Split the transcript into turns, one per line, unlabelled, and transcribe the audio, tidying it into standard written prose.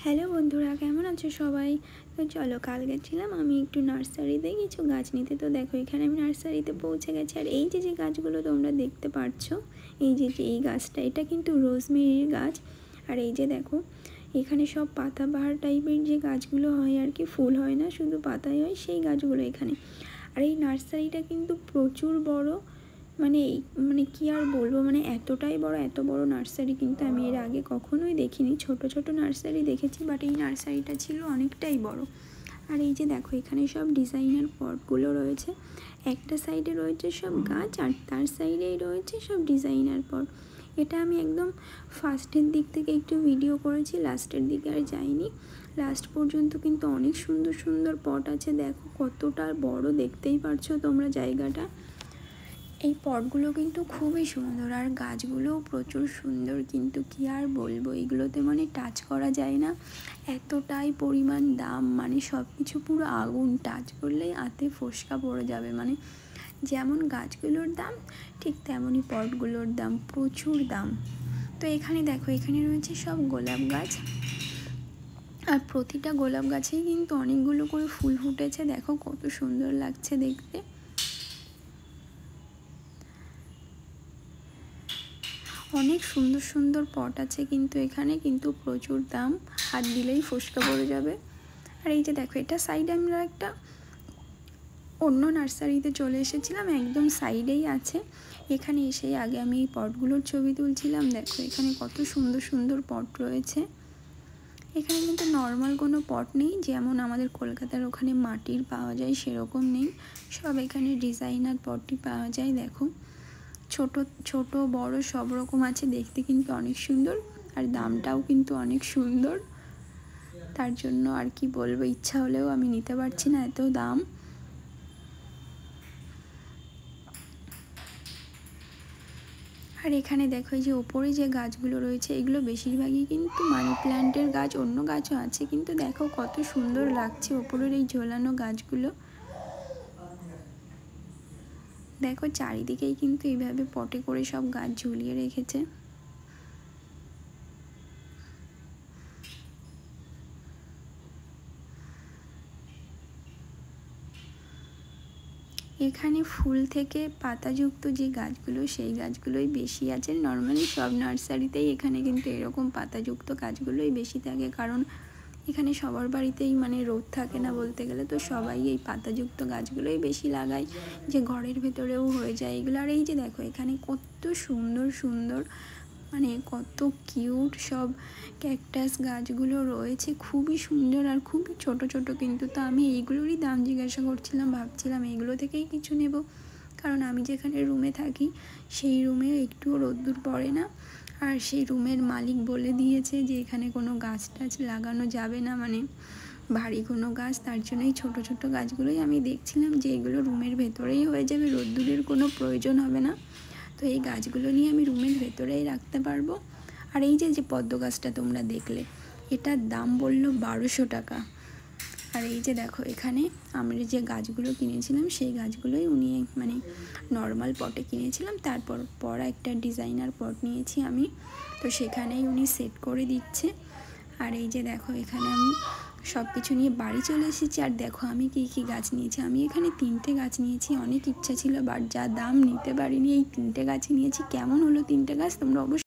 Hello বন্ধুরা, কেমন আছো সবাই? তো চলো, কাল গেছিলাম আমি একটু নার্সারিতে কিছু গাছ নিতে। তো দেখো, এখানে আমি নার্সারিতে পৌঁছে গেছি। আর এই যে গাছগুলো তোমরা দেখতে পাচ্ছো, এই গাছটা, এটা কিন্তু রোজমেরির গাছ। আর এই যে দেখো, এখানে সব পাতাবাহার টাইপের যে গাছগুলো হয় আর কি, ফুল হয় না, শুধু পাতাই হয়, সেই গাছগুলো এখানে। আর এই নার্সারিটা কিন্তু প্রচুর বড়, মানে কি আর বলবো, মানে এতটাই বড়, এত বড় নার্সারি কিন্তু আমি এর আগে কখনোই দেখিনি। ছোট ছোট নার্সারি দেখেছি, বাট এই নার্সারিটা ছিল অনেকটাই বড়। আর এই যে দেখো, এখানে সব ডিজাইনার পটগুলো রয়েছে। একটা সাইডে রয়েছে সব গাছ, আর তার সাইডেই রয়েছে সব ডিজাইনার পট। এটা আমি একদম ফার্স্টের দিক থেকে একটু ভিডিও করেছি, লাস্টের দিকে আর যাইনি। লাস্ট পর্যন্ত কিন্তু অনেক সুন্দর সুন্দর পট আছে। দেখো কতটা বড়, দেখতেই পারছো তোমরা জায়গাটা। এই পটগুলো কিন্তু খুবই সুন্দর, আর গাছগুলোও প্রচুর সুন্দর, কিন্তু কি আর বলবো, এগুলোতে মানে টাচ করা যায় না, এতটাই পরিমাণ দাম। মানে সব কিছু পুরো আগুন, টাচ করলেই হাতে ফোসকা পড়ে যাবে। মানে যেমন গাছগুলোর দাম, ঠিক তেমনই পটগুলোর দাম, প্রচুর দাম। তো এখানে দেখো, এখানে রয়েছে সব গোলাপ গাছ, আর প্রতিটা গোলাপ গাছেই কিন্তু অনেকগুলো করে ফুল ফুটেছে। দেখো কত সুন্দর লাগছে দেখতে। অনেক সুন্দর সুন্দর পট আছে কিন্তু এখানে, কিন্তু প্রচুর দাম, হাত দিলেই ফসকা পড়ে যাবে। আর এই যে দেখো, এটা সাইডে আমরা একটা অন্য নার্সারিতে চলে এসেছিলাম, একদম সাইডেই আছে। এখানে এসেই আগে আমি এই পটগুলোর ছবি তুলছিলাম। দেখো এখানে কত সুন্দর সুন্দর পট রয়েছে। এখানে কিন্তু নর্মাল কোনো পট নেই, যেমন আমাদের কলকাতার ওখানে মাটির পাওয়া যায় সেরকম নেই, সব এখানে ডিজাইনার পটই পাওয়া যায়। দেখো ছোট ছোট বড় সব রকম আছে, দেখতে কিন্তু অনেক সুন্দর, আর দামটাও কিন্তু অনেক সুন্দর। তার জন্য আর কি বলবো, ইচ্ছা হলেও আমি নিতে পারছি না, এত দাম। আর এখানে দেখো, এই যে ওপরে যে গাছগুলো রয়েছে, এগুলো বেশিরভাগই কিন্তু মানি প্ল্যান্টের গাছ, অন্য গাছও আছে, কিন্তু দেখো কত সুন্দর লাগছে ওপরের এই ঝোলানো গাছগুলো। দেখো চারিদিকেই কিন্তু এইভাবে পটে করে সব গাছ ঝুলিয়ে রেখেছে। এখানে ফুল থেকে পাতাযুক্ত যে গাছগুলো, সেই গাছগুলোই বেশি আছে। নর্মালি সব নার্সারিতেই এখানে কিন্তু এরকম পাতাযুক্ত গাছগুলোই বেশি থাকে, কারণ এখানে সবার বাড়িতেই মানে রোদ থাকে না বলতে গেলে, তো সবাই এই পাতাযুক্ত গাছগুলোই বেশি লাগায়, যে ঘরের ভেতরেও হয়ে যায় এগুলো। আর এই যে দেখো, এখানে কত সুন্দর সুন্দর, মানে কত কিউট সব ক্যাকটাস গাছগুলো রয়েছে, খুবই সুন্দর আর খুবই ছোট ছোট কিন্তু। তো আমি এইগুলোরই দাম জিজ্ঞাসা করছিলাম, ভাবছিলাম এইগুলো থেকেই কিছু নেব, কারণ আমি যেখানে রুমে থাকি সেই রুমে একটুও রোদ্দুর পড়ে না। আর সেই রুমের মালিক বলে দিয়েছে যে এখানে কোনো গাছ টাছ লাগানো যাবে না, মানে ভারী কোনো গাছ। তার জন্যই ছোট ছোট গাছগুলোই আমি দেখছিলাম, যে এগুলো রুমের ভেতরেই হয়ে যাবে, রোদ্দুরের কোনো প্রয়োজন হবে না। তো এই গাছগুলো নিয়ে আমি রুমের ভেতরেই রাখতে পারবো। আর এই যে পদ্ম গাছটা তোমরা দেখলে, এটার দাম বললো 1200 টাকা। আর এই যে দেখো, এখানে আমরা যে গাছগুলো কিনেছিলাম সেই গাছগুলোই উনি মানে নর্মাল পটে কিনেছিলাম, তারপর একটা ডিজাইনার পট নিয়েছি আমি, তো সেখানেই উনি সেট করে দিচ্ছে। আর এই যে দেখো, এখানে আমি সব কিছু নিয়ে বাড়ি চলে এসেছি। আর দেখো আমি কী কী গাছ নিয়েছি, আমি এখানে 3টে গাছ নিয়েছি। অনেক ইচ্ছা ছিল, বাট যা দাম নিতে পারিনি, এই 3টে গাছই নিয়েছি। কেমন হলো 3টে গাছ তোমরা অবশ্যই